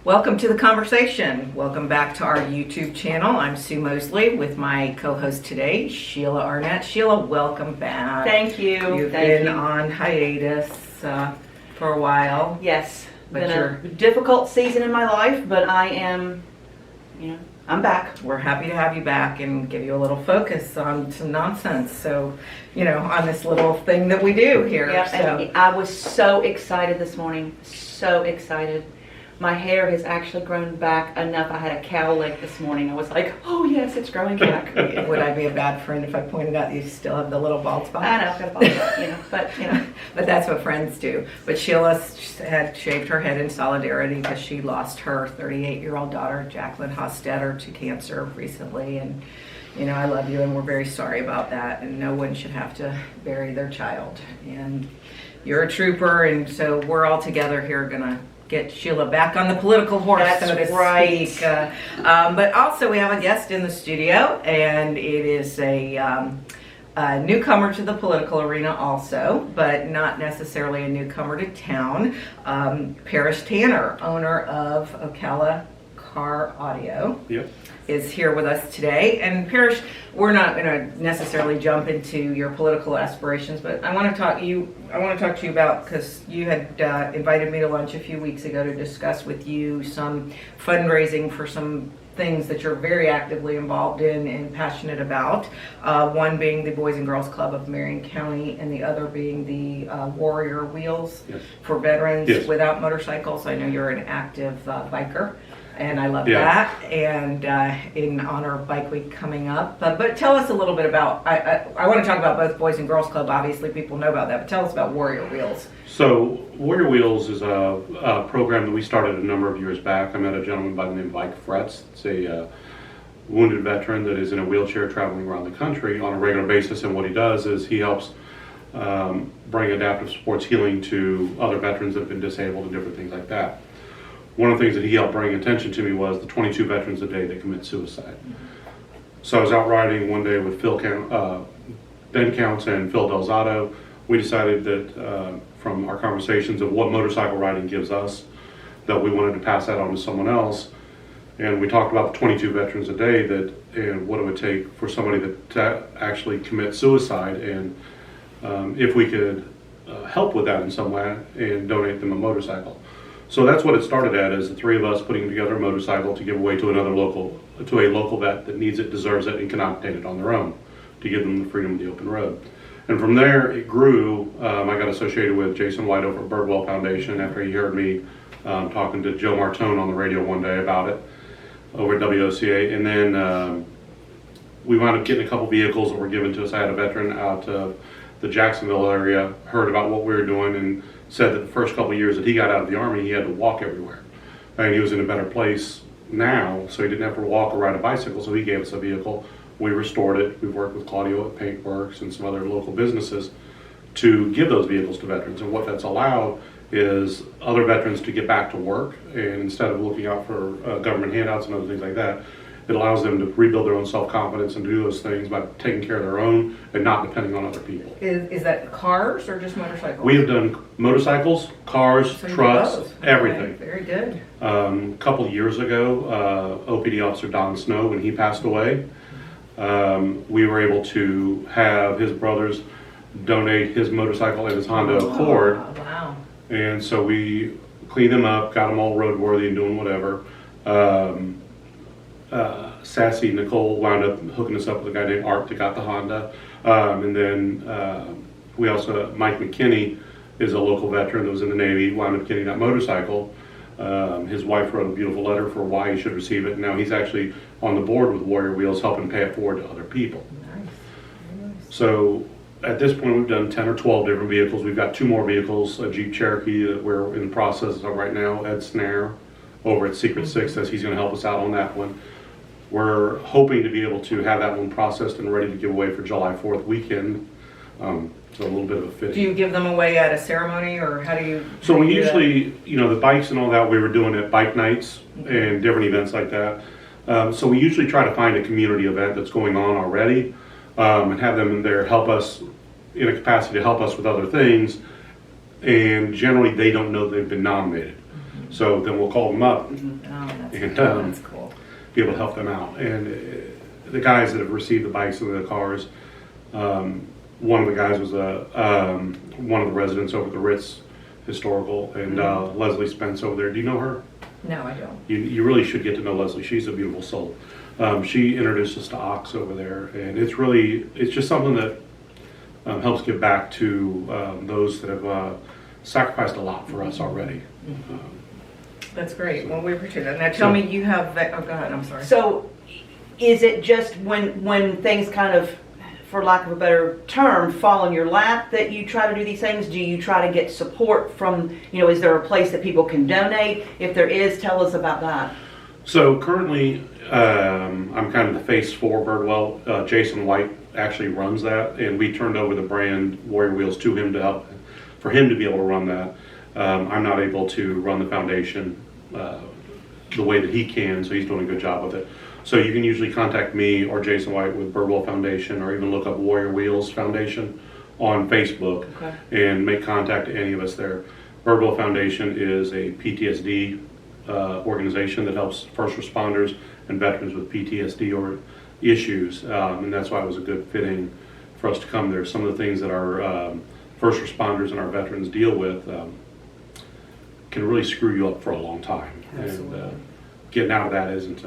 Welcome to the conversation. Welcome back to our YouTube channel. I'm Sue Mosley with my co-host today, Shelia Arnett. Shelia, welcome back. Thank you. You've been on hiatus for a while. Yes, But been a difficult season in my life, but I am, I'm back. We're happy to have you back and give you a little focus on some nonsense. So, on this little thing that we do here. Yep, So. and I was so excited this morning. So excited. My hair has actually grown back enough. I had a cow leg this morning. I was like, oh yes, it's growing back. Would I be a bad friend if I pointed out you still have the little bald spot? I know, I've got a bald spot, but But that's what friends do. But Sheila had shaved her head in solidarity because she lost her 38-year-old daughter, Jacqueline Hostetter, to cancer recently. And, I love you and we're very sorry about that. And no one should have to bury their child. And you're a trooper, and so we're all together here gonna get Sheila back on the political horse, That's so to right. speak. But also we have a guest in the studio, and it is a newcomer to the political arena also, but not necessarily a newcomer to town. Parish Tanner, owner of Ocala Car Audio. Yep. Is here with us today. And Parish, we're not going to necessarily jump into your political aspirations, but I want to talk to you about, because you had invited me to lunch a few weeks ago to discuss with you some fundraising for some things that you're very actively involved in and passionate about. One being the Boys and Girls Club of Marion County, and the other being the Warrior Wheels for veterans without motorcycles. I know you're an active biker. And I love that, and in honor of Bike Week coming up. But tell us a little bit about, I want to talk about both Boys and Girls Club. Obviously, people know about that, but tell us about Warrior Wheels. So Warrior Wheels is a program that we started a number of years back. I met a gentleman by the name of Mike Fretz. It's a wounded veteran that is in a wheelchair traveling around the country on a regular basis, and what he does is he helps bring adaptive sports healing to other veterans that have been disabled and different things like that. One of the things that he helped bring attention to me was the 22 veterans a day that commit suicide. So I was out riding one day with Ben Counts and Phil Delzato. We decided that from our conversations of what motorcycle riding gives us, that we wanted to pass that on to someone else. And we talked about the 22 veterans a day and what it would take for somebody to actually commit suicide, and if we could help with that in some way and donate them a motorcycle. So that's what it started at, is the three of us putting together a motorcycle to give away to a local vet that needs it, deserves it, and cannot obtain it on their own, to give them the freedom of the open road. And from there it grew. I got associated with Jason White over at Birdwell Foundation after he heard me talking to Joe Martone on the radio one day about it over at WOCA. And then we wound up getting a couple vehicles that were given to us. I had a veteran out of the Jacksonville area, heard about what we were doing, and said that the first couple of years that he got out of the Army, he had to walk everywhere. And he was in a better place now, so he didn't have to walk or ride a bicycle, so he gave us a vehicle. We restored it. We've worked with Claudio at Paintworks and some other local businesses to give those vehicles to veterans. And what that's allowed is other veterans to get back to work, and instead of looking out for government handouts and other things like that, it allows them to rebuild their own self-confidence and do those things by taking care of their own and not depending on other people. Is that cars or just motorcycles? We have done motorcycles, cars, So trucks, everything. Okay, very good. A couple of years ago, OPD officer Don Snow, when he passed away, we were able to have his brothers donate his motorcycle and his Honda Accord. Wow. And so we cleaned them up, got them all roadworthy and doing whatever. Sassy Nicole wound up hooking us up with a guy named Art that got the Honda. And then we also, Mike McKinney is a local veteran that was in the Navy, wound up getting that motorcycle. His wife wrote a beautiful letter for why he should receive it. Now he's actually on the board with Warrior Wheels, helping pay it forward to other people. Nice. Very nice. So at this point we've done 10 or 12 different vehicles. We've got 2 more vehicles, a Jeep Cherokee that we're in the process of right now. Ed Snare over at Secret Six says he's going to help us out on that one. We're hoping to be able to have that one processed and ready to give away for July 4th weekend. So a little bit of a fitting. Do you give them away at a ceremony, or how do you? So we usually, the bikes and all that, we were doing at bike nights and different events like that. So we usually try to find a community event that's going on already and have them in there help us in a capacity to help us with other things. And generally they don't know they've been nominated. So then we'll call them up Oh, that's, and that's cool. be able to help them out. And the guys that have received the bikes and the cars, one of the guys was one of the residents over at the Ritz Historical, and Leslie Spence over there. Do you know her? No, I don't. You really should get to know Leslie. She's a beautiful soul. She introduced us to Ox over there, and it's just something that helps give back to those that have sacrificed a lot for us already. That's great. Well, we appreciate that. Now tell me, you have, oh, go ahead, I'm sorry. So, is it just when things kind of, for lack of a better term, fall in your lap that you try to do these things? Do you try to get support from, is there a place that people can donate? If there is, tell us about that. So currently, I'm kind of the face for Birdwell. Jason White actually runs that, and we turned over the brand Warrior Wheels to him to help, for him to be able to run that. I'm not able to run the foundation the way that he can, so he's doing a good job with it. So you can usually contact me or Jason White with Birdwell Foundation, or even look up Warrior Wheels Foundation on Facebook and make contact to any of us there. Birdwell Foundation is a PTSD organization that helps first responders and veterans with PTSD or issues, and that's why it was a good fitting for us to come there. Some of the things that our first responders and our veterans deal with can really screw you up for a long time. Absolutely. And getting out of that isn't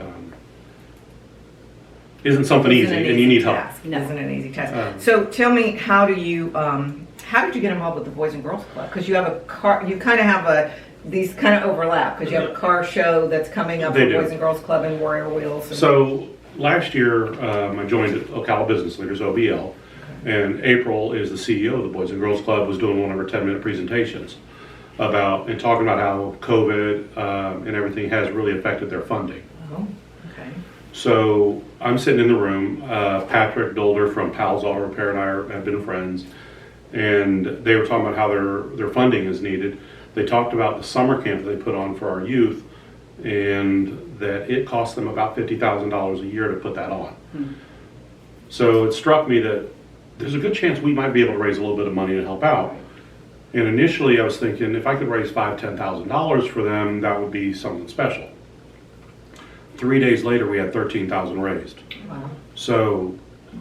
something easy, and you need help. No. Isn't an easy task. So tell me, how did you get involved with the Boys and Girls Club? Because you have a car, you kind of have these kind of overlap, because you have a car show that's coming up for Boys and Girls Club and Warrior Wheels. So last year, I joined Ocala Business Leaders, OBL, and April is the CEO of the Boys and Girls Club, was doing one of her 10-minute presentations and talking about how COVID and everything has really affected their funding. Oh, okay. So I'm sitting in the room. Patrick Dolder from Powell's Auto Repair and I have been friends, and they were talking about how their funding is needed. They talked about the summer camp that they put on for our youth, and that it cost them about $50,000 a year to put that on. So it struck me that there's a good chance we might be able to raise a little bit of money to help out. And initially I was thinking, if I could raise $5,000, $10,000 for them, that would be something special. 3 days later, we had $13,000 raised. Wow. So,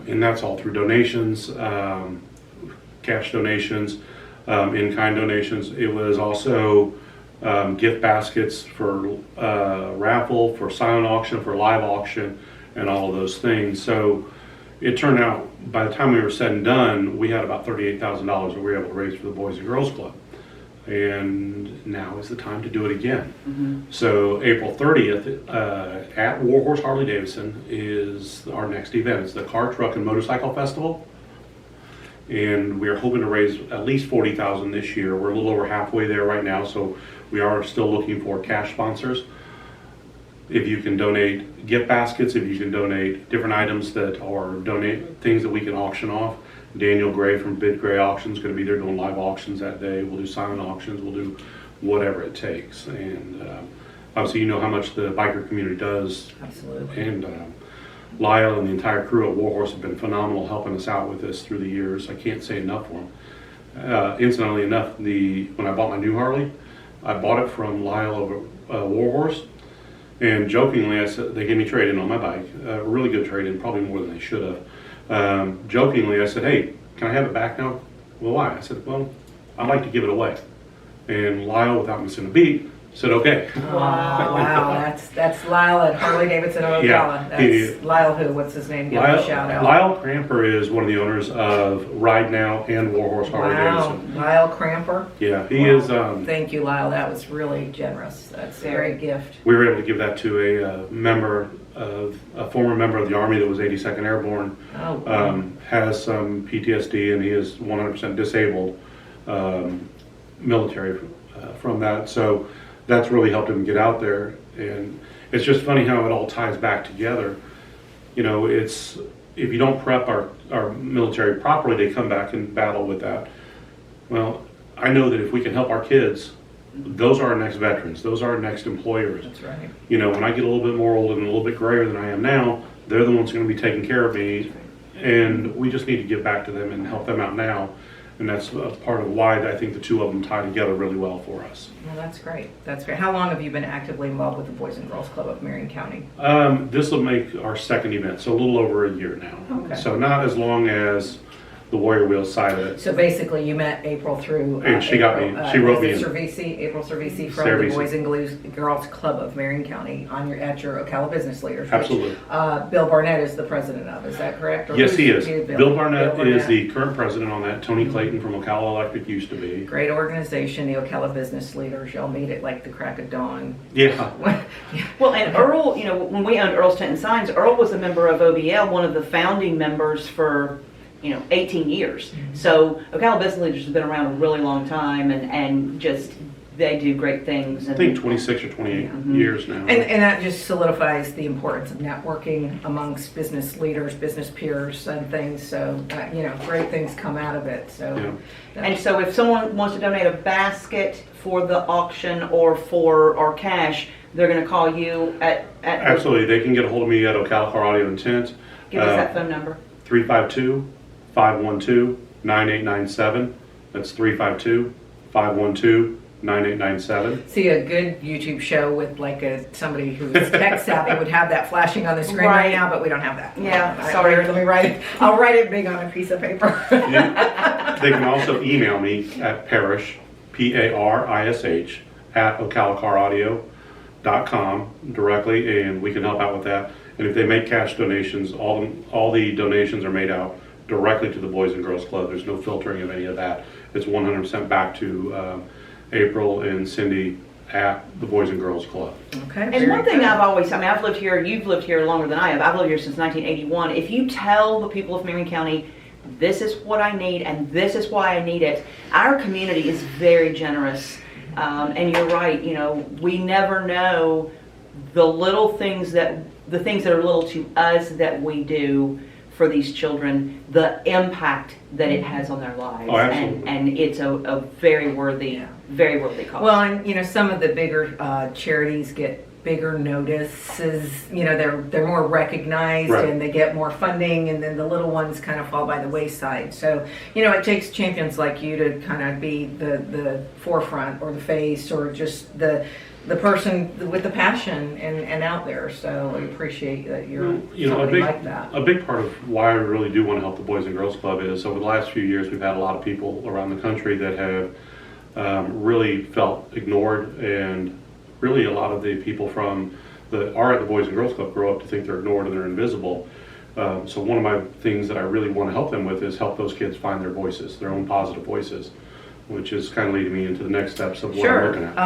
and that's all through donations, cash donations, in-kind donations. It was also gift baskets for raffle, for silent auction, for live auction, and all of those things. So it turned out, by the time we were said and done, we had about $38,000 that we were able to raise for the Boys and Girls Club. And now is the time to do it again. So April 30th at Warhorse Harley Davidson is our next event. It's the Car, Truck, and Motorcycle Festival. And we are hoping to raise at least $40,000 this year. We're a little over halfway there right now, so we are still looking for cash sponsors. If you can donate gift baskets, if you can donate different items donate things that we can auction off. Daniel Gray from Bid Gray Auctions is going to be there doing live auctions that day. We'll do silent auctions. We'll do whatever it takes. And obviously, you know how much the biker community does. Absolutely. And Lyle and the entire crew at Warhorse have been phenomenal helping us out with this through the years. I can't say enough for them. Incidentally enough, when I bought my new Harley, I bought it from Lyle over Warhorse. And jokingly, I said, they gave me trade-in on my bike, a really good trade-in, probably more than they should have. Jokingly, I said, hey, can I have it back now? Well, why? I said, well, I'd like to give it away. And Lyle, without missing a beat, said, okay. Wow, that's Lyle at Harley Davidson Ocala. Yeah, that's Lyle who? What's his name? Give him a shout out. Lyle Cramper is one of the owners of Ride Now and Warhorse Harley Davidson. Lyle Cramper? Yeah, he is. Thank you, Lyle. That was really generous. That's a great gift. We were able to give that to a former member of the Army that was 82nd Airborne. Oh, wow. Has some PTSD, and he is 100% disabled military from that. So that's really helped him get out there. And it's just funny how it all ties back together. It's, if you don't prep our military properly, they come back and battle with that. Well, I know that if we can help our kids, those are our next veterans. Those are our next employers. That's right. When I get a little bit more old and a little bit grayer than I am now, they're the ones going to be taking care of me. And we just need to give back to them and help them out now. And that's part of why I think the two of them tie together really well for us. Well, that's great. That's great. How long have you been actively involved with the Boys and Girls Club of Marion County? This will make our second event, so a little over a year now. Okay. So not as long as the Warrior Wheels side of it. So basically, you met April through. And she got me. She wrote me in. April Cervisi from Cervisi. the Boys and Girls Club of Marion County at your Ocala Business Leaders. Absolutely. Which, Bill Barnett is the president of. Is that correct? Or Yes, he who's- is. Bill Barnett is the current president on that. Tony Clayton from Ocala Electric used to be. Great organization, the Ocala Business Leaders. Y'all meet at like the crack of dawn. Yeah. Well, and Earl, when we owned Earl's Tent and Signs, Earl was a member of OBL, one of the founding members for 18 years. So Ocala Business Leaders has been around a really long time, and just they do great things. I think 26 or 28 years now. And that just solidifies the importance of networking amongst business leaders, business peers, and things. So, great things come out of it. So, And so if someone wants to donate a basket for the auction or cash, they're going to call you at Absolutely. They can get a hold of me at Ocala Car Audio and Tent. Give us that phone number. 352-512-9897. That's 352-512-9897. see a good YouTube show with like somebody who's tech savvy would have that flashing on the screen right Right. now, but we don't have that. Yeah, All right, sorry. Let me write it. I'll write it big on a piece of paper. They can also email me at Parish, Parish, at ocalacaraudio.com directly, and we can help out with that. And if they make cash donations, all the donations are made out directly to the Boys and Girls Club. There's no filtering of any of that. It's 100% back to April and Cindy at the Boys and Girls Club. Okay. And very one thing good. I've lived here, you've lived here longer than I have. I've lived here since 1981. If you tell the people of Marion County, this is what I need and this is why I need it, our community is very generous. And you're right, we never know the things that are little to us that we do for these children, the impact that it has on their lives. Oh, absolutely. And it's a very worthy cause. Well, and some of the bigger charities get bigger notices. They're more recognized, Right. and they get more funding, and then the little ones kind of fall by the wayside. So it takes champions like you to kind of be the forefront or the face or just the person with the passion and out there. So I appreciate that you're somebody like that. A big part of why I really do want to help the Boys and Girls Club is over the last few years we've had a lot of people around the country that have really felt ignored, and really a lot of the people that are at the Boys and Girls Club grow up to think they're ignored and they're invisible. So one of my things that I really want to help them with is help those kids find their voices, their own positive voices, which is kind of leading me into the next steps of what I'm looking at.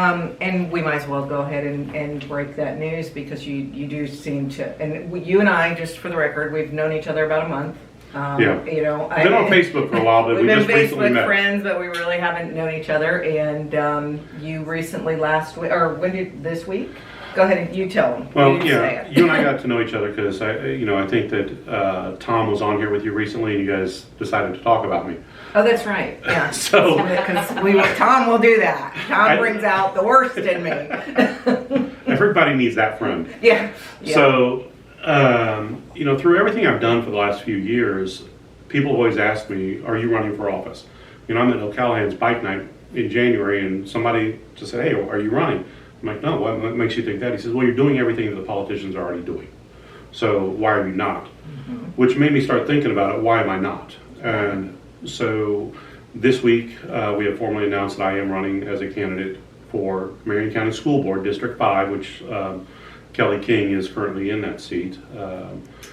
And we might as well go ahead and break that news, because you do seem to, and you and I, just for the record, we've known each other about a month. I've been on Facebook for a while, but we we've just been recently Facebook met. friends, but we really haven't known each other. And you recently this week? Go ahead and you tell them. Well, You say it. you and I got to know each other because I think that Tom was on here with you recently, and you guys decided to talk about me. Oh, that's right. Yeah. So Tom will do that. Tom brings out the worst in me. everybody needs that friend. Yeah. So, through everything I've done for the last few years, people always ask me, are you running for office? I'm at O'Callahan's bike night in January, and somebody just said, hey, are you running? I'm like, no, what makes you think that? He says, well, you're doing everything that the politicians are already doing. So why are you not? Which made me start thinking about it, why am I not? And so this week, we have formally announced that I am running as a candidate for Marion County School Board, District 5, which Kelly King is currently in that seat.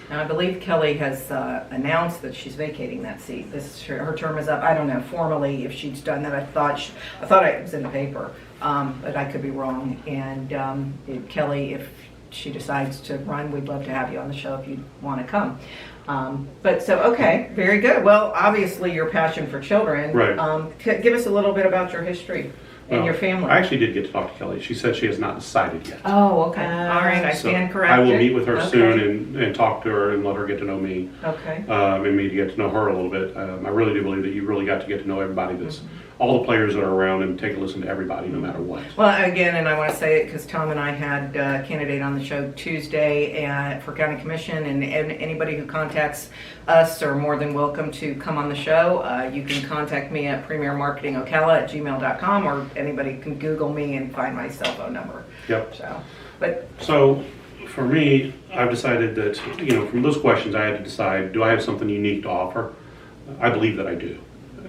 Now, I believe Kelly has announced that she's vacating that seat. Her term is up. I don't know formally if she's done that. I thought it was in the paper, but I could be wrong. And Kelly, if she decides to run, we'd love to have you on the show if you want to come. Okay, very good. Well, obviously your passion for children. Right. Give us a little bit about your history and your family. I actually did get to talk to Kelly. She said she has not decided yet. Oh, okay. All right, I stand corrected. I will meet with her Okay. soon and talk to her and let her get to know me. Okay. And me to get to know her a little bit. I really do believe that you really got to get to know everybody that's all the players that are around and take a listen to everybody, no matter what. Well, again, and I want to say it because Tom and I had a candidate on the show Tuesday for county commission, and anybody who contacts us are more than welcome to come on the show. You can contact me at premiermarketingocala@gmail.com, or anybody can Google me and find my cell phone number. Yep. So, For me, I've decided that, from those questions, I had to decide, do I have something unique to offer? I believe that I do.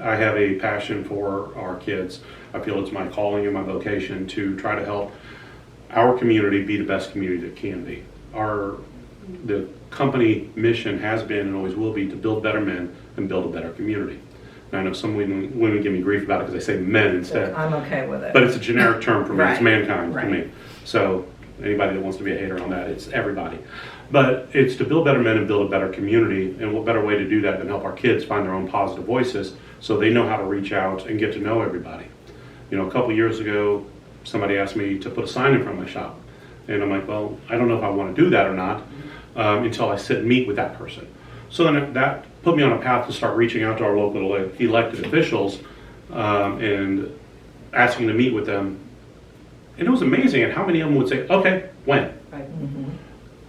I have a passion for our kids. I feel it's my calling and my vocation to try to help our community be the best community that it can be. The company mission has been and always will be to build better men and build a better community. And I know some women give me grief about it because they say men instead. I'm okay with it. But it's a generic term for me. It's Right. mankind to Right. me. So anybody that wants to be a hater on that, it's everybody. But it's to build better men and build a better community. And what better way to do that than help our kids find their own positive voices so they know how to reach out and get to know everybody. A couple years ago, somebody asked me to put a sign in front of my shop. And I'm like, well, I don't know if I want to do that or not until I sit and meet with that person. So then that put me on a path to start reaching out to our local elected officials and asking to meet with them. And it was amazing at how many of them would say, okay, when? Right.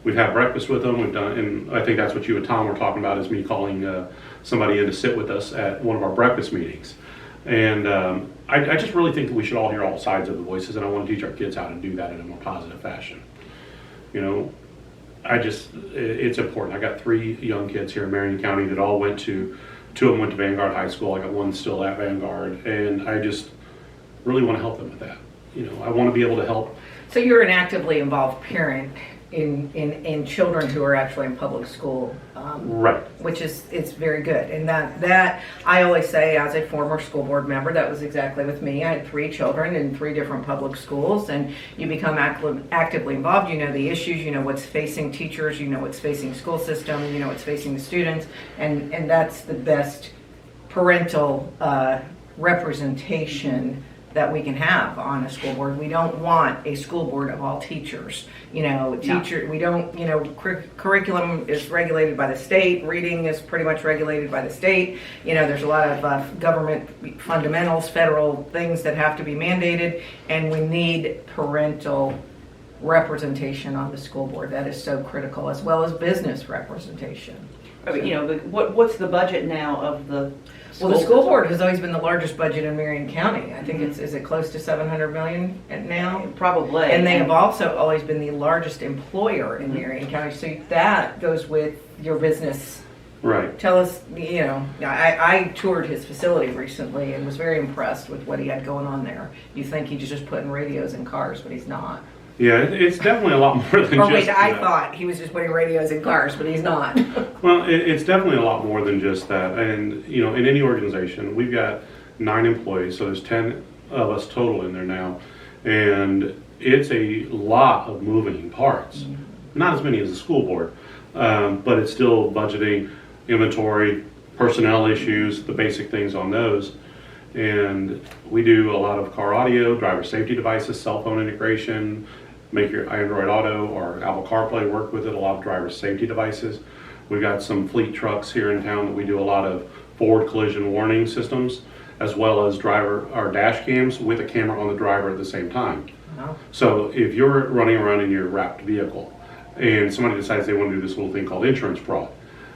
We've had breakfast with them, we've done, and I think that's what you and Tom were talking about, is me calling somebody in to sit with us at one of our breakfast meetings. And I just really think that we should all hear all sides of the voices, and I want to teach our kids how to do that in a more positive fashion. It's important. I got 3 young kids here in Marion County that all went to, 2 of them went to Vanguard High School, I got 1 still at Vanguard, and I just really want to help them with that. I want to be able to help. So you're an actively involved parent in children who are actually in public school, Right. which it's very good. And that I always say, as a former school board member, that was exactly with me. I had 3 children in 3 different public schools, and you become actively involved. You know the issues, you know what's facing teachers, you know what's facing school system, you know what's facing the students, and that's the best parental representation that we can have on a school board. We don't want a school board of all teachers. We don't, curriculum is regulated by the state, reading is pretty much regulated by the state. There's a lot of government fundamentals, federal things that have to be mandated, and we need parental representation on the school board. That is so critical, as well as business representation. What's the budget now of the Well, the school board has always been the largest budget in Marion County. I think is it close to $700 million now? Probably. And they have also always been the largest employer in Marion County. So that goes with your business. Right. Tell us, I toured his facility recently and was very impressed with what he had going on there. You think he's just putting radios in cars, but he's not. Yeah, it's definitely a lot more than Or just wait, I thought he was just putting radios in cars, but he's not. Well, it's definitely a lot more than just that. And, in any organization, we've got 9 employees, so there's 10 of us total in there now. And it's a lot of moving parts. Not as many as the school board, but it's still budgeting, inventory, personnel issues, the basic things on those. And we do a lot of car audio, driver safety devices, cell phone integration, make your Android Auto or Apple CarPlay work with it, a lot of driver safety devices. We've got some fleet trucks here in town that we do a lot of forward collision warning systems, as well as our dash cams with a camera on the driver at the same time. Wow. So if you're running around in your wrapped vehicle and somebody decides they want to do this little thing called insurance fraud,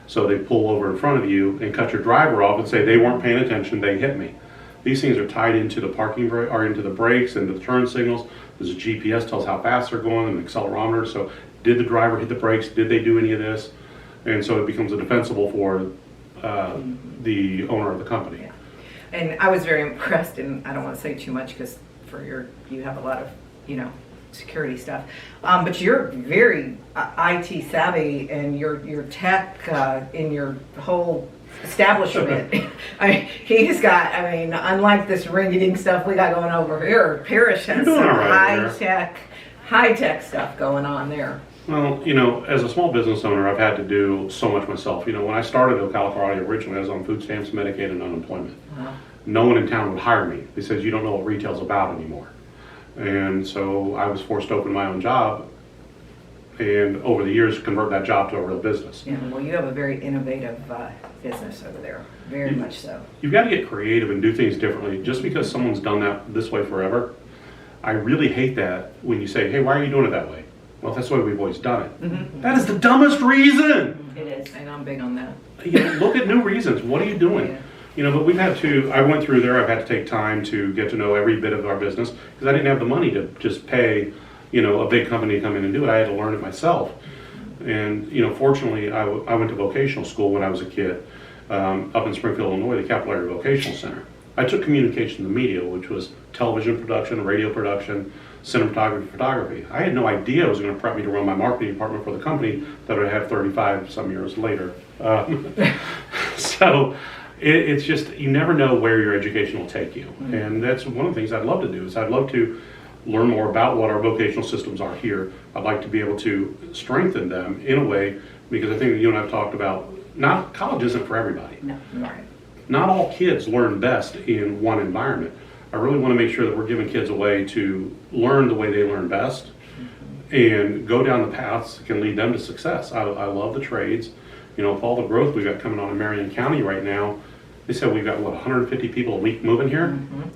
so they pull over in front of you and cut your driver off and say they weren't paying attention, they hit me. These things are tied into the parking brake, or into the brakes and the turn signals. There's a GPS, tells how fast they're going, and an accelerometer. So did the driver hit the brakes? Did they do any of this? And so it becomes a defensible for the owner of the company. Yeah. And I was very impressed, and I don't want to say too much because you have a lot of, security stuff. But you're very IT savvy, and your tech in your whole establishment. He's got, unlike this ring-a-ding stuff we got going over here, Parish has some high-tech stuff going on there. Well, as a small business owner, I've had to do so much myself. When I started Ocala Karate originally, I was on food stamps, Medicaid, and unemployment. Wow. No one in town would hire me. They said, you don't know what retail's about anymore. And so I was forced to open my own job. and over the years convert that job to a real business. Yeah, well, you have a very innovative business over there, very much so. You've got to get creative and do things differently. Just because someone's done that this way forever, I really hate that when you say, hey, why are you doing it that way? Well, that's the way we've always done it. Mm-hmm. That is the dumbest reason. It is. And I'm big on that. Look at new reasons. What are you doing? Yeah. But we've had to, I went through there, I've had to take time to get to know every bit of our business because I didn't have the money to just pay, a big company to come in and do it. I had to learn it myself. And, fortunately, I went to vocational school when I was a kid up in Springfield, Illinois, the Capital Area Vocational Center. I took communication and media, which was television production, radio production, cinematography, photography. I had no idea it was going to prep me to run my marketing department for the company that I have 35 some years later. So it's just, you never know where your education will take you. Mm-hmm. And that's one of the things I'd love to do is I'd love to learn more about what our vocational systems are here. I'd like to be able to strengthen them in a way, because I think you and I have talked about, college isn't for everybody. No. Right. Not all kids learn best in one environment. I really want to make sure that we're giving kids a way to learn the way they learn best and go down the paths that can lead them to success. I love the trades. With all the growth we've got coming on in Marion County right now, they said we've got, 150 people a week moving here? Mm-hmm.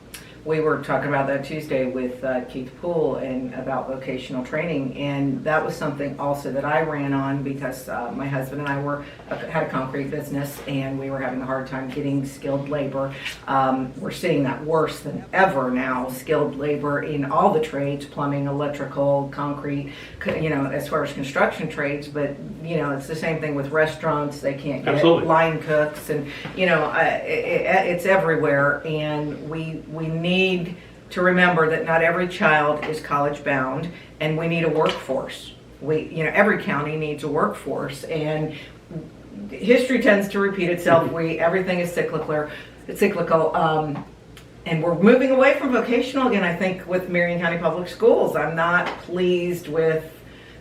We were talking about that Tuesday with Keith Poole and about vocational training, and that was something also that I ran on because my husband and I had a concrete business, and we were having a hard time getting skilled labor. We're seeing that worse than ever now, skilled labor in all the trades, plumbing, electrical, concrete, as far as construction trades, but it's the same thing with restaurants. They can't get Absolutely. Line cooks, and it's everywhere, and we need to remember that not every child is college bound, and we need a workforce. Every county needs a workforce, and history tends to repeat itself. Everything is cyclical, and we're moving away from vocational again. I think with Marion County Public Schools, I'm not pleased with.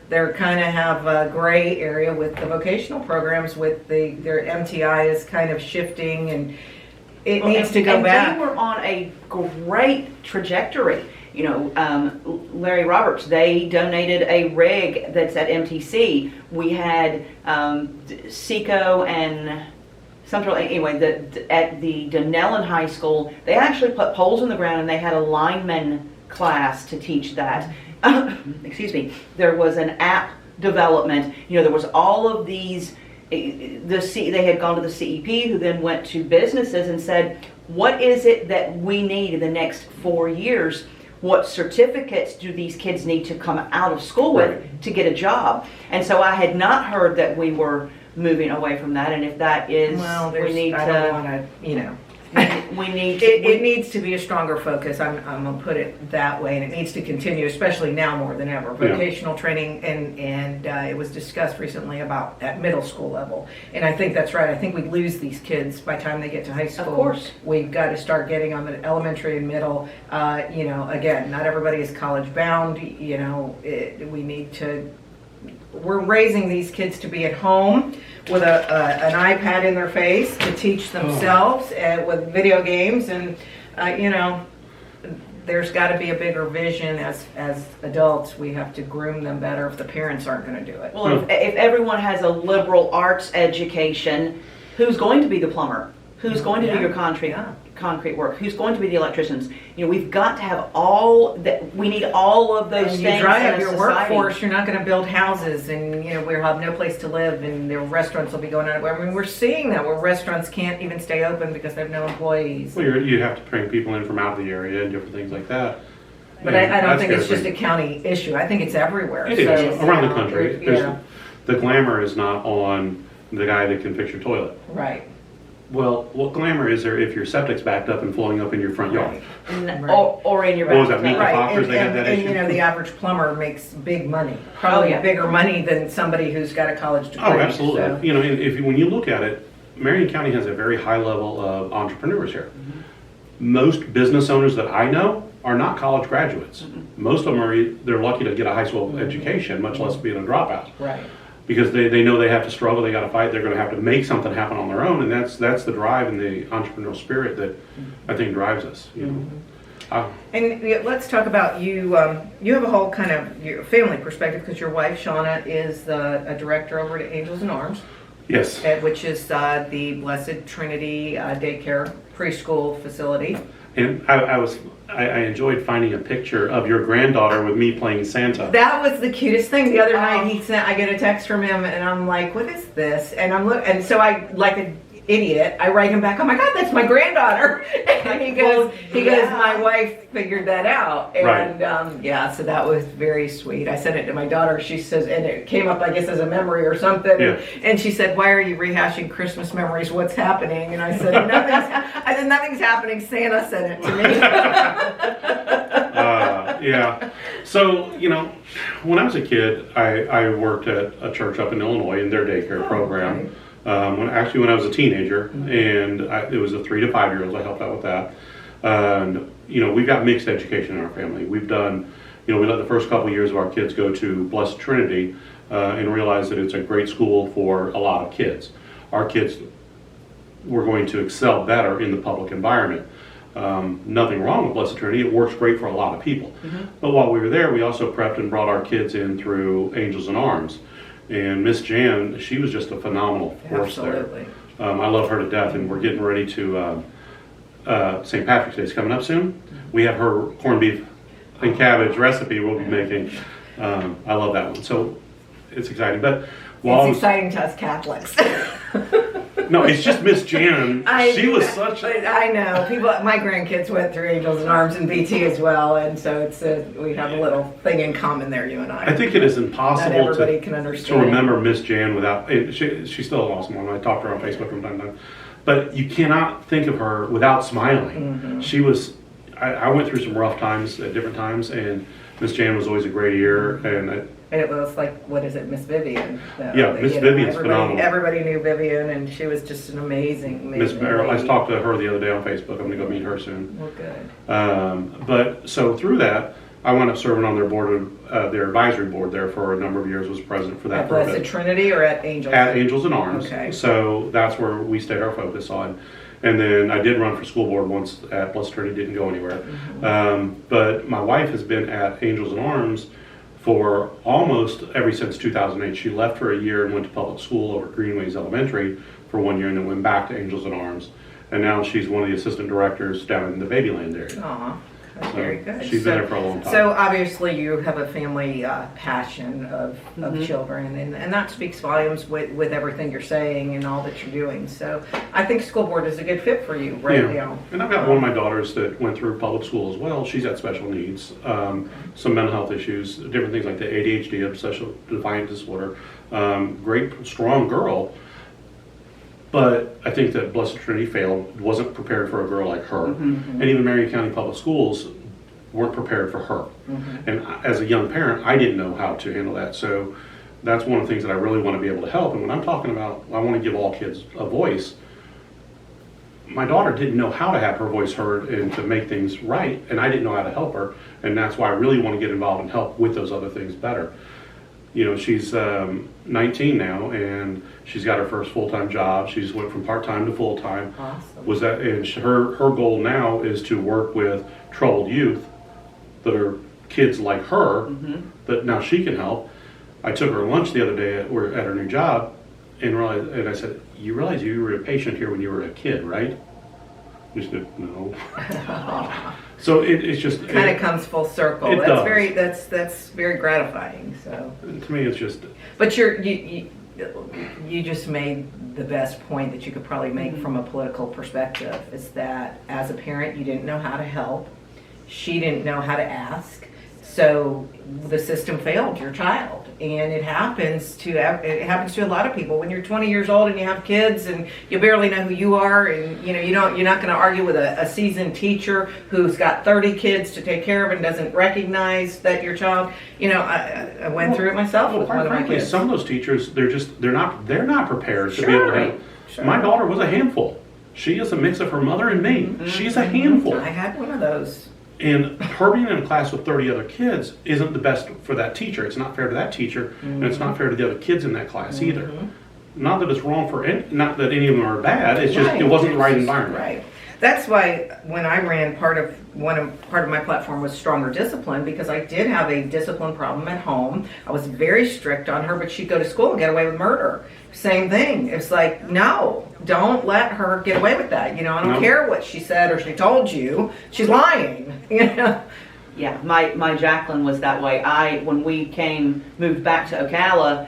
They're kind of have a gray area with the vocational programs. With their MTI is kind of shifting and. It needs to go back. They were on a great trajectory. Larry Roberts, they donated a rig that's at MTC. We had Seco and Central, anyway, at the Dunellen High School, they actually put poles in the ground and they had a lineman class to teach that. Excuse me. There was an app development. There was all of these. They had gone to the CEP, who then went to businesses and said, what is it that we need in the next 4 years? What certificates do these kids need to come out of school with to get a job? And so I had not heard that we were moving away from that. And if that is, we need I to. don't want to, We need. It needs to be a stronger focus. I'm going to put it that way, and it needs to continue, especially now more than ever. Vocational training, and it was discussed recently about at middle school level, and I think that's right. I think we lose these kids by the time they get to high school. Of course, we've got to start getting on the elementary and middle. Again, not everybody is college bound. We need to. We're raising these kids to be at home with an iPad in their face to teach themselves with video games, and there's got to be a bigger vision as adults. We have to groom them better if the parents aren't going to do it. Well, if everyone has a liberal arts education, who's going to be the plumber? Who's going to do your concrete work? Who's going to be the electricians? We've got to have all that. We need all of those things. You dry up in your society. workforce. You're not going to build houses, and we'll have no place to live, and their restaurants will be going out. I mean, we're seeing that where restaurants can't even stay open because they have no employees. Well, you have to bring people in from out of the area and different things like that. But I don't think it's just a county issue. I think it's everywhere. It is around the country. The glamour is not on the guy that can fix your toilet. Right. Well, what glamour is there if your septic's backed up and flowing up in your front yard? Or in your What was that, bathtub. meat Fockers, they had that issue? And the average plumber makes big money, probably bigger money than somebody who's got a college degree. Oh, absolutely. So. When you look at it, Marion County has a very high level of entrepreneurs here. Mm-hmm. Most business owners that I know are not college graduates. Mm-hmm. Most of them they're lucky to get a high school education, much less being a dropout. Right. Because they know they have to struggle, they got to fight, they're going to have to make something happen on their own, and that's the drive and the entrepreneurial spirit that I think drives us. And let's talk about you. You have a whole kind of your family perspective because your wife, Shauna, is a director over at Angels in Arms. Yes. Which is the Blessed Trinity daycare preschool facility. And I enjoyed finding a picture of your granddaughter with me playing Santa. That was the cutest thing. The other night I get a text from him and I'm like, what is this? And so I, like an idiot, I write him back, oh my God, that's my granddaughter. And he goes, my wife figured that out. And so that was very sweet. I sent it to my daughter. She says, and it came up, I guess, as a memory or something. Yeah. And she said, why are you rehashing Christmas memories? What's happening? And I said, nothing's happening. Santa sent it to me. Yeah. So, when I was a kid, I worked at a church up in Illinois in their daycare program. Okay. When I was a teenager, and it was a 3 to 5 year olds, I helped out with that. And, we've got mixed education in our family. We've done, we let the first couple of years of our kids go to Blessed Trinity and realize that it's a great school for a lot of kids. Our kids were going to excel better in the public environment. Nothing wrong with Blessed Trinity. It works great for a lot of people. But while we were there, we also prepped and brought our kids in through Angels in Arms. And Miss Jan, she was just a phenomenal force there. I love her to death, and we're getting ready to, St. Patrick's Day is coming up soon. We have her corned beef and cabbage recipe we'll be making. I love that one. So it's exciting. But it's exciting to us Catholics. No, it's just Miss Jan. She was such. I know people. My grandkids went through Angels in Arms and BT as well, and so we have a little thing in common there. You and I. I think it is impossible Not everybody can understand. to remember Miss Jan without. She's still an awesome woman. I talk to her on Facebook from time to time, but you cannot think of her without smiling. She was. I went through some rough times at different times, and Miss Jan was always a great ear, and it was like, what is it, Miss Vivian? Miss Vivian's phenomenal. Everybody knew Vivian, and she was just an amazing Miss Merrill. I talked to her the other day on Facebook. I'm going to go meet her soon. Well, good. But so through that, I wound up serving on their board of their advisory board there for a number of years. Was president for that. At Blessed Trinity or at Angels? At Angels in Arms. Okay. So that's where we stayed our focus on. And then I did run for school board once at Blessed Trinity. Didn't go anywhere. But my wife has been at Angels in Arms for almost ever since 2008. She left for a year and went to public school over at Greenways Elementary for 1 year, and then went back to Angels in Arms. And now she's one of the assistant directors down in the Babyland area. Aw, that's very good. She's been there for a long time. So obviously you have a family passion of children, and that speaks volumes with everything you're saying and all that you're doing. So I think school board is a good fit for you right now. And I've got one of my daughters that went through public school as well. She's got special needs, some mental health issues, different things like the ADHD, obsessive defiant disorder. Great, strong girl. But I think that Blessed Trinity wasn't prepared for a girl like her. And even Marion County Public Schools weren't prepared for her. And as a young parent, I didn't know how to handle that. So that's one of the things that I really want to be able to help. And when I'm talking about, I want to give all kids a voice, my daughter didn't know how to have her voice heard and to make things right. And I didn't know how to help her. And that's why I really want to get involved and help with those other things better. She's 19 now, and she's got her first full-time job. She's went from part-time to full-time. Awesome. And her goal now is to work with troubled youth that are kids like her that now she can help. I took her lunch the other day at her new job, and I said, "You realize you were a patient here when you were a kid, right?" She said, "No." So it's just kind of comes full circle. It That's does. very gratifying. So to me, it's just. But you just made the best point that you could probably make from a political perspective. Is that as a parent, you didn't know how to help. She didn't know how to ask. So the system failed your child, and it happens to a lot of people. When you're 20 years old and you have kids and you barely know who you are, and you're not going to argue with a seasoned teacher who's got 30 kids to take care of and doesn't recognize that your child. I went through it myself with one of my kids. Some of those teachers, they're not prepared to be able to help. Sure. My daughter was a handful. She is a mix of her mother and me. She's a handful. I had one of those. And her being in a class with 30 other kids isn't the best for that teacher. It's not fair to that teacher, and it's not fair to the other kids in that class either. Not that it's wrong not that any of them are bad. It's just it wasn't the right environment. Right. that's why when I ran, part of my platform was stronger discipline, because I did have a discipline problem at home. I was very strict on her, but she'd go to school and get away with murder. Same thing. It's like, no, don't let her get away with that. I don't care what she said or she told you. She's lying. Yeah, my Jacqueline was that way. When we moved back to Ocala,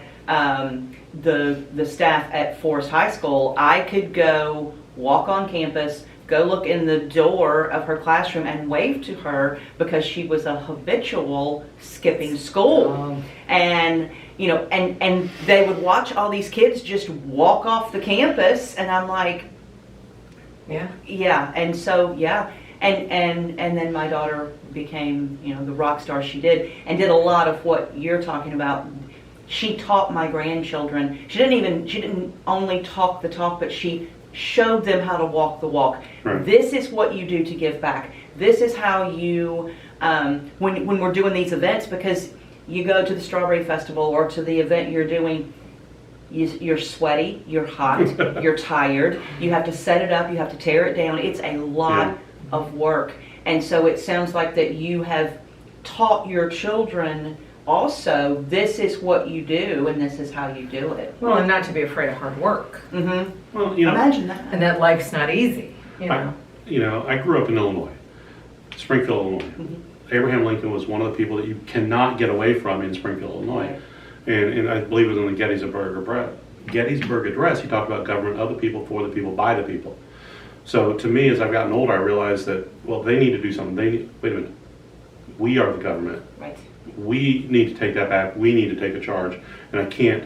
the staff at Forest High School, I could go walk on campus, go look in the door of her classroom and wave to her because she was a habitual skipping school. And and they would watch all these kids just walk off the campus, and I'm like, yeah. And so and then my daughter became the rock star she did, and did a lot of what you're talking about. She taught my grandchildren. She didn't only talk the talk, but she showed them how to walk the walk. Right. This is what you do to give back. This is how you, when we're doing these events, because you go to the Strawberry Festival or to the event you're doing, you're sweaty, you're hot, you're tired, you have to set it up, you have to tear it down. It's a lot of work. And so it sounds like that you have taught your children also, this is what you do and this is how you do it. Well, and not to be afraid of hard work. Mm-hmm. Well, imagine that. And that life's not easy. I grew up in Illinois, Springfield, Illinois. Mm-hmm. Abraham Lincoln was one of the people that you cannot get away from in Springfield, Illinois. Right. And I believe it was in the Gettysburg Address, he talked about government of the people, for the people, by the people. So to me, as I've gotten older, I realized that, well, they need to do something. Wait a minute. We are the government. Right. We need to take that back. We need to take a charge. And I can't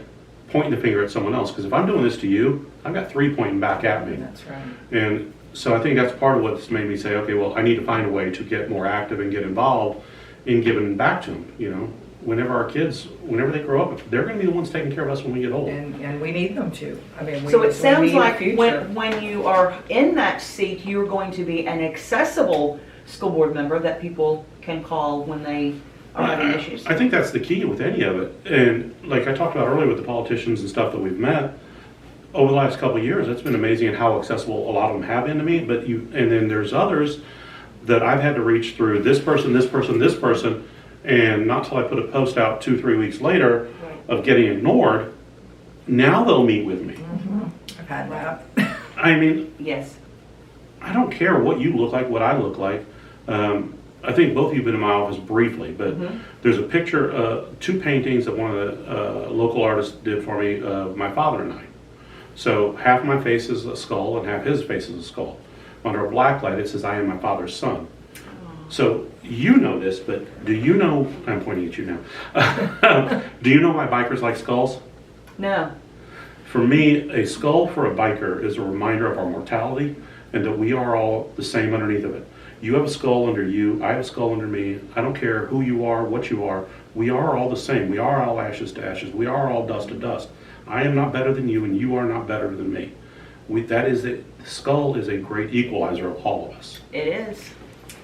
point the finger at someone else, because if I'm doing this to you, I've got 3 pointing back at me. That's right. And so I think that's part of what's made me say, okay, well, I need to find a way to get more active and get involved in giving back to them. Whenever our kids, whenever they grow up, they're going to be the ones taking care of us when we get old. And we need them to. So it sounds like when you are in that seat, you're going to be an accessible school board member that people can call when they are having issues. I think that's the key with any of it. And like I talked about earlier with the politicians and stuff that we've met, over the last couple of years, it's been amazing at how accessible a lot of them have been to me. And then there's others that I've had to reach through this person, and not till I put a post out 2-3 weeks later of getting ignored, now they'll meet with me. Mm-hmm. I've had that. I mean, yes. I don't care what you look like, what I look like. I think both of you have been in my office briefly, but there's a picture, 2 paintings that one of the local artists did for me of my father and I. So half my face is a skull and half his face is a skull. Under a black light, it says, "I am my father's son." So you know this, but do you know, I'm pointing at you now, do you know why bikers like skulls? No. For me, a skull for a biker is a reminder of our mortality and that we are all the same underneath of it. You have a skull under you, I have a skull under me. I don't care who you are, what you are. We are all the same. We are all ashes to ashes. We are all dust to dust. I am not better than you, and you are not better than me. The skull is a great equalizer of all of us. It is.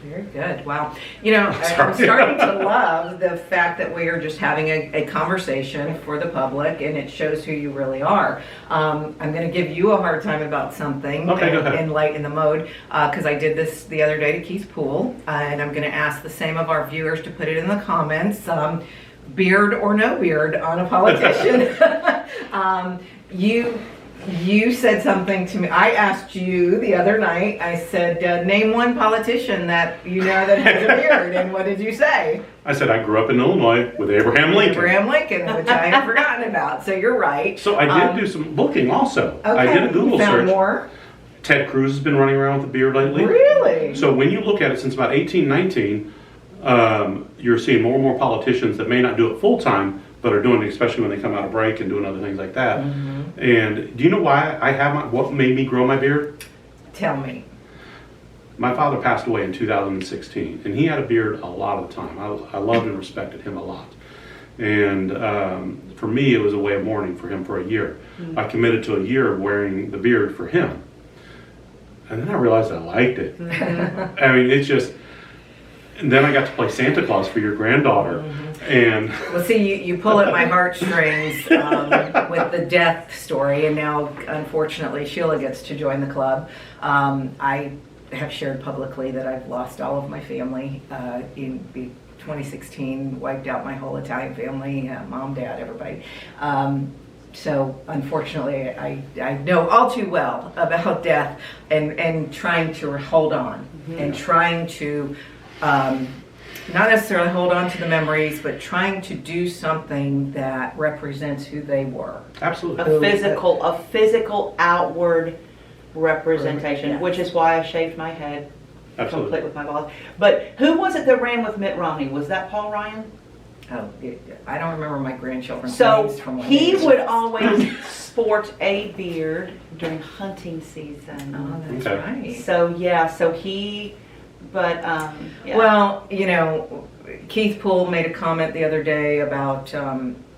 Very good. Wow. I'm starting to love the fact that we are just having a conversation for the public, and it shows who you really are. I'm going to give you a hard time about something. Okay, go ahead. In lighten the mode, because I did this the other day to Keith Poole, and I'm going to ask the same of our viewers to put it in the comments. Beard or no beard on a politician. You said something to me. I asked you the other night, I said, name one politician that you know that has a beard, and what did you say? I said I grew up in Illinois with Abraham Lincoln. Abraham Lincoln, which I had forgotten about, so you're right. So I did do some looking also. Okay. I did a Google You found search. More? Ted Cruz has been running around with a beard lately. Really? So when you look at it since about 1819, you're seeing more and more politicians that may not do it full time, but are doing it, especially when they come out of break and doing other things like that. Mm-hmm. And do you know why I have what made me grow my beard? Tell me. My father passed away in 2016, and he had a beard a lot of the time. I loved and respected him a lot. And for me, it was a way of mourning for him for a year. Mm-hmm. I committed to a year of wearing the beard for him. And then I realized I liked it. Mm-hmm. I mean, it's just... And then I got to play Santa Claus for your granddaughter. Mm-hmm. And well, see, you pull at my heartstrings with the death story, and now, unfortunately, Shelia gets to join the club. I have shared publicly that I've lost all of my family in 2016, wiped out my whole Italian family, mom, dad, everybody. So unfortunately, I know all too well about death and trying to hold on and trying to not necessarily hold on to the memories, but trying to do something that represents who they were. Absolutely. A physical outward representation, Yeah. which is why I shaved my head. Absolutely. Complete with my boss. But who was it that ran with Mitt Romney? Was that Paul Ryan? Oh, I don't remember my grandchildren's So names from when he they would always sport a beard during hunting season. Oh, that's Okay. right. So yeah, so he, but yeah. Well, Keith Poole made a comment the other day about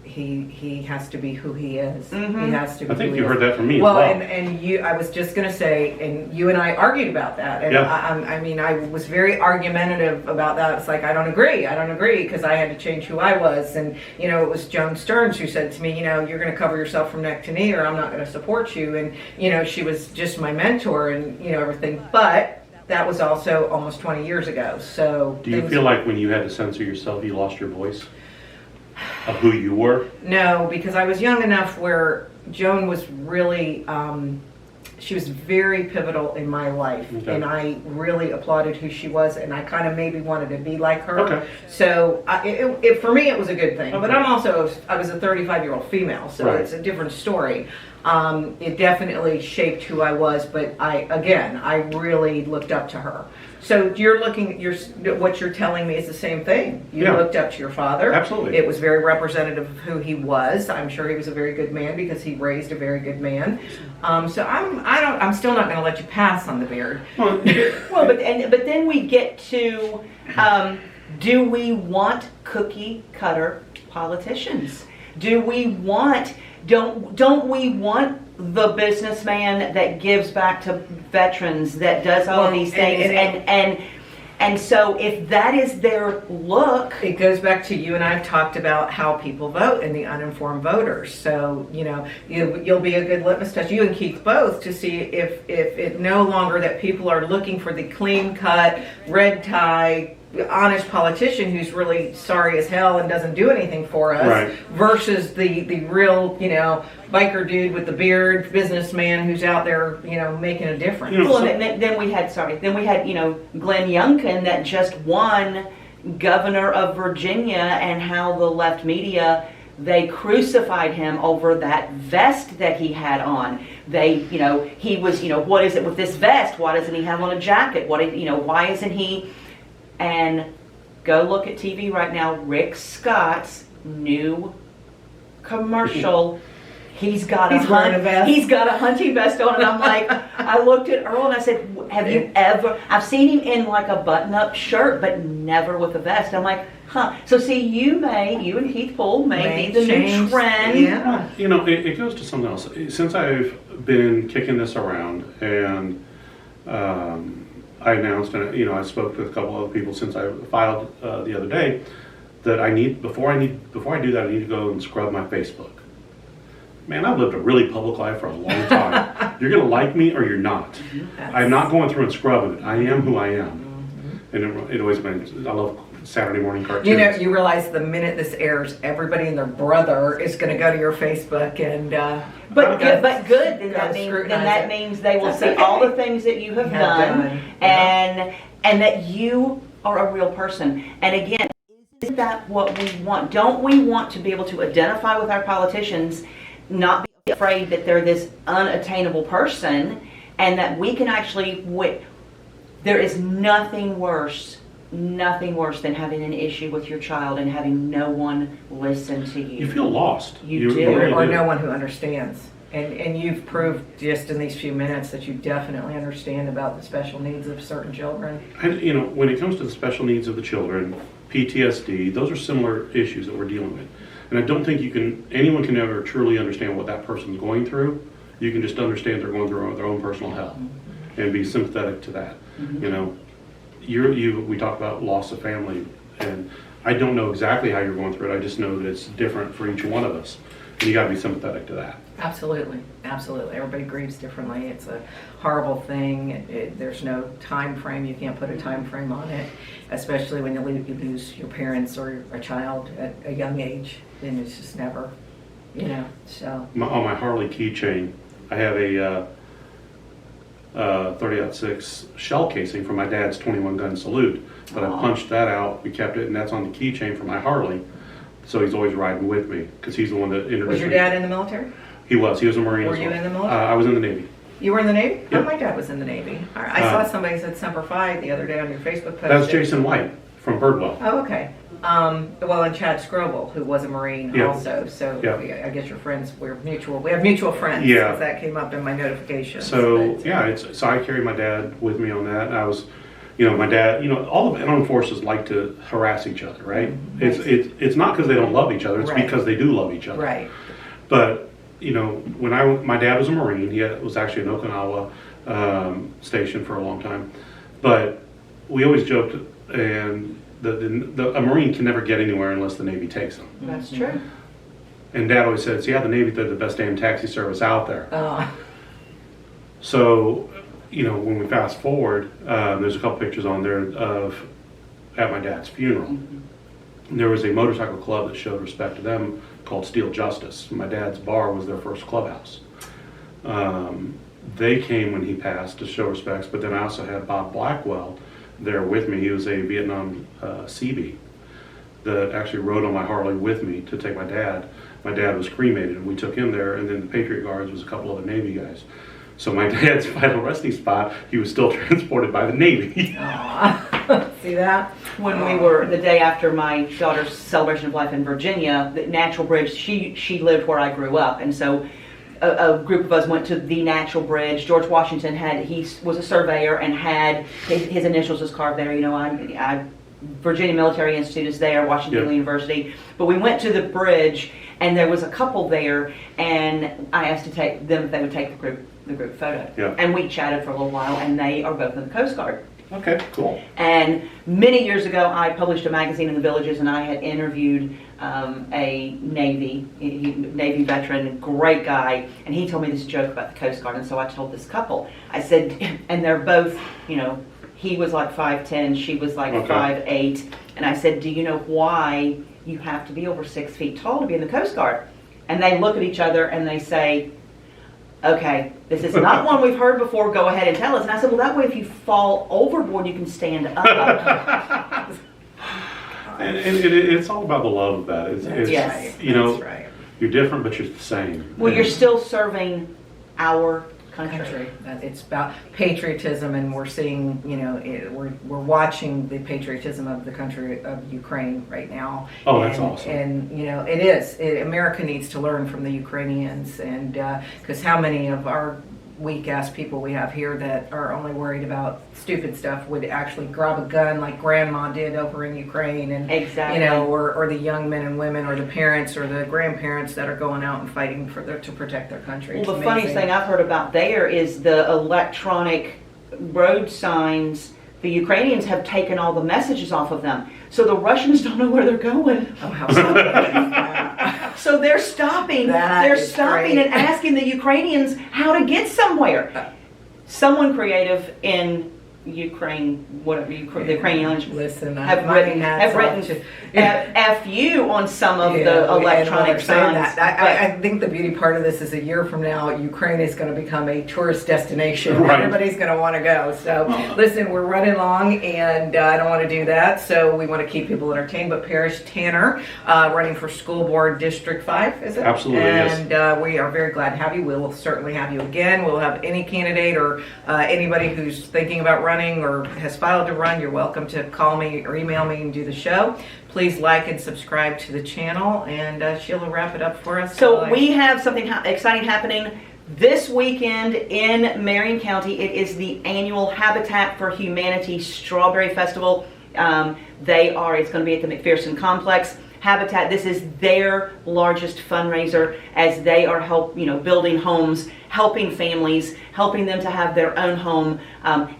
he has to be who he is. Mhm. He has to be. I think who you he heard is. that from me as Well, well. and you, I was just gonna say, and you and I argued about that, and Yeah. I mean, I was very argumentative about that. It's like I don't agree, because I had to change who I was, and it was Joan Stearns who said to me, you're gonna cover yourself from neck to knee, or I'm not gonna support you, and she was just my mentor, and everything, but that was also almost 20 years ago. So Do you feel like when you had to censor yourself, you lost your voice of who you were? No, because I was young enough where Joan was really, she was very pivotal in my life. Okay. And I really applauded who she was, and I kind of maybe wanted to be like her. Okay. So for me, it was a good thing. Okay. But I was a 35-year-old female, so Right. it's a different story. It definitely shaped who I was, but I really looked up to her. So what you're telling me is the same thing. You Yeah. looked up to your father. Absolutely. It was very representative of who he was. I'm sure he was a very good man because he raised a very good man. So I'm still not going to let you pass on the beard. Well, Well, but then we get to, do we want cookie cutter politicians? Do we want? Don't we want the businessman that gives back to veterans, that does all of these things, and so if that is their look, It goes back to you and I have talked about how people vote and the uninformed voters. So, you'll be a good litmus test, you and Keith both, to see if it no longer that people are looking for the clean cut, red tie, honest politician who's really sorry as hell and doesn't do anything for us, Right. versus the real, biker dude with the beard, businessman who's out there, making a difference. well, then we had Glenn Youngkin that just won governor of Virginia, and how the left media, they crucified him over that vest that he had on. He was, what is it with this vest? Why doesn't he have on a jacket? Why isn't he? And go look at TV right now. Rick Scott's new commercial. He's got a hunting vest on, and I'm like, I looked at Earl and I said, have you ever? I've seen him in like a button-up shirt, but never with a vest. I'm like, huh. So see, you and Keith Poole may be the new trend. Yeah. It goes to something else. Since I've been kicking this around, and I announced, and I spoke to a couple other people since I filed the other day, that before I do that, I need to go and scrub my Facebook. Man, I've lived a really public life for a long time. You're gonna like me or you're not. I'm not going through and scrubbing it. I am who I am, and it always means I love Saturday morning cartoons. You realize the minute this airs, everybody and their brother is going to go to your Facebook and. But good. Then gotta that means they will see all the things that you have done, and that you are a real person. And again, is that what we want? Don't we want to be able to identify with our politicians, not be afraid that they're this unattainable person, and that we can actually there is nothing worse than having an issue with your child and having no one listen to you. You feel lost. You do. really or do. no one who understands. And you've proved just in these few minutes that you definitely understand about the special needs of certain children. And when it comes to the special needs of the children, PTSD, those are similar issues that we're dealing with. And I don't think anyone can ever truly understand what that person's going through. You can just understand they're going through their own personal hell and be sympathetic to that. We talk about loss of family, and I don't know exactly how you're going through it. I just know that it's different for each one of us. and you got to be sympathetic to that. Absolutely, absolutely. Everybody grieves differently. It's a horrible thing. There's no time frame. You can't put a time frame on it, especially when you lose your parents or a child at a young age. And it's just never, so. On my Harley keychain, I have a 30-06 shell casing from my dad's 21 gun salute. But I punched that out. We kept it, and that's on the keychain for my Harley. So he's always riding with me because he's the one that introduced me. Was your dad in the military? He was. He was a Marine. Were as you well. in the military? I was in the Navy. You were in the Navy? Yep. Oh, my dad was in the Navy. I saw somebody said Semper Fi the other day on your Facebook post. That was Jason White from Birdwell. Oh, okay. Well, and Chad Scroble, who was a Marine Yeah. also. So Yeah. I guess your friends, we're mutual. We have mutual friends. Yeah. Because that came up in my notifications. So But, yeah, so I carried my dad with me on that. And I was, my dad. All the armed forces like to harass each other, right? It's not because they don't love each other. It's Right. because they do love each other. Right. But when my dad was a Marine, he was actually in Okinawa station for a long time. But we always joked, and a Marine can never get anywhere unless the Navy takes them. That's true. And Dad always says, "Yeah, the Navy, they're the best damn taxi service out there." Oh. So, when we fast forward, there's a couple pictures on there of at my dad's funeral. There was a motorcycle club that showed respect to them called Steel Justice. My dad's bar was their first clubhouse. They came when he passed to show respects, but then I also had Bob Blackwell there with me. He was a Vietnam Seabee that actually rode on my Harley with me to take my dad. My dad was cremated, and we took him there, and then the Patriot Guards was a couple other Navy guys. So my dad's final resting spot, he was still transported by the Navy. See that? When we were, the day after my daughter's celebration of life in Virginia, the Natural Bridge, she lived where I grew up. And so a group of us went to the Natural Bridge. George Washington he was a surveyor and had his initials was carved there. Virginia Military Institute is there, Washington University. But we went to the bridge, and there was a couple there, and I asked to take them if they would take the group photo. Yeah. And we chatted for a little while, and they are both in the Coast Guard. Okay, cool. And many years ago, I published a magazine in the Villages, and I had interviewed a Navy veteran, great guy, and he told me this joke about the Coast Guard. And so I told this couple, I said, and they're both, he was like 5'10", she was like 5'8", and I said, do you know why you have to be over 6 feet tall to be in the Coast Guard? And they look at each other and they say, okay, this is not one we've heard before, go ahead and tell us. And I said, well, that way if you fall overboard, you can stand up. And it's all about the love of that. That's Yes. right. That's right. You're different, but you're the same. Well, you're still serving our country. It's about patriotism, and we're seeing, we're watching the patriotism of the country of Ukraine right now. Oh, that's awesome. And it is. America needs to learn from the Ukrainians, and because how many of our weak-ass people we have here that are only worried about stupid stuff would actually grab a gun like grandma did over in Ukraine, and Exactly. or the young men and women or the parents or the grandparents that are going out and fighting to protect their country. Well, It's the funniest amazing. thing I've heard about there is the electronic road signs. The Ukrainians have taken all the messages off of them, so the Russians don't know where they're going. Oh, how sad. So they're stopping. That They're is stopping great. and asking the Ukrainians how to get somewhere. Someone creative in Ukraine, whatever the Ukrainians Listen, have my written hats off to- FU on some of Yeah, the and electronic we're saying signs. that. I think the beauty part of this is a year from now, Ukraine is going to become a tourist destination. Right. Everybody's going to want to go. So, listen, we're running long, and I don't want to do that. So we want to keep people entertained. But Parish Tanner, running for School Board District 5, is it? Absolutely, yes. And we are very glad to have you. We'll certainly have you again. We'll have any candidate or anybody who's thinking about running or has filed to run. You're welcome to call me or email me and do the show. Please like and subscribe to the channel, and Sheila, wrap it up for us. So we have something exciting happening this weekend in Marion County. It is the annual Habitat for Humanity Strawberry Festival. It's going to be at the McPherson Complex. Habitat, this is their largest fundraiser as they are building homes, helping families, helping them to have their own home.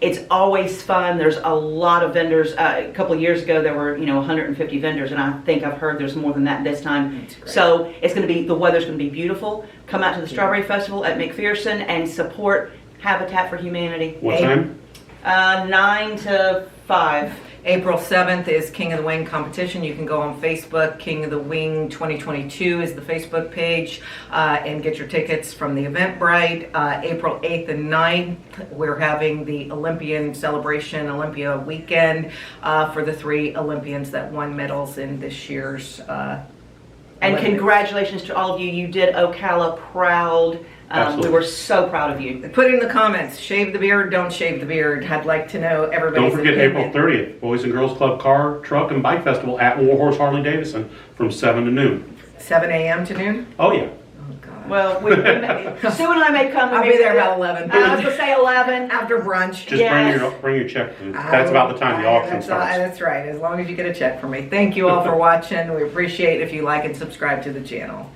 It's always fun. There's a lot of vendors. A couple of years ago, there were 150 vendors, and I think I've heard there's more than that this time. So it's going to be, the weather's going to be beautiful. Come out to the Strawberry Festival at McPherson and support Habitat for Humanity. What time? 9 to 5. April 7th is King of the Wing competition. You can go on Facebook. King of the Wing 2022 is the Facebook page, and get your tickets from the Eventbrite. April 8th and 9th, we're having the Olympian celebration, Olympia weekend, for the 3 Olympians that won medals in this year's And Olympics. congratulations to all of you. You did Ocala proud. We Absolutely. were so proud of you. Put in the comments, shave the beard, don't shave the beard. I'd like to know everybody's Don't forget opinion. April 30th, Boys and Girls Club Car, Truck, and Bike Festival at Warhorse Harley Davidson from 7 to noon. 7 a.m. to noon? Oh, yeah. Oh, God. Well, Sue and I may come. I'll be there about 11. I was going to say 11. After brunch. Just Yes. bring your check. That's about the time the auction starts. That's right, as long as you get a check from me. Thank you all for watching. We appreciate if you like and subscribe to the channel.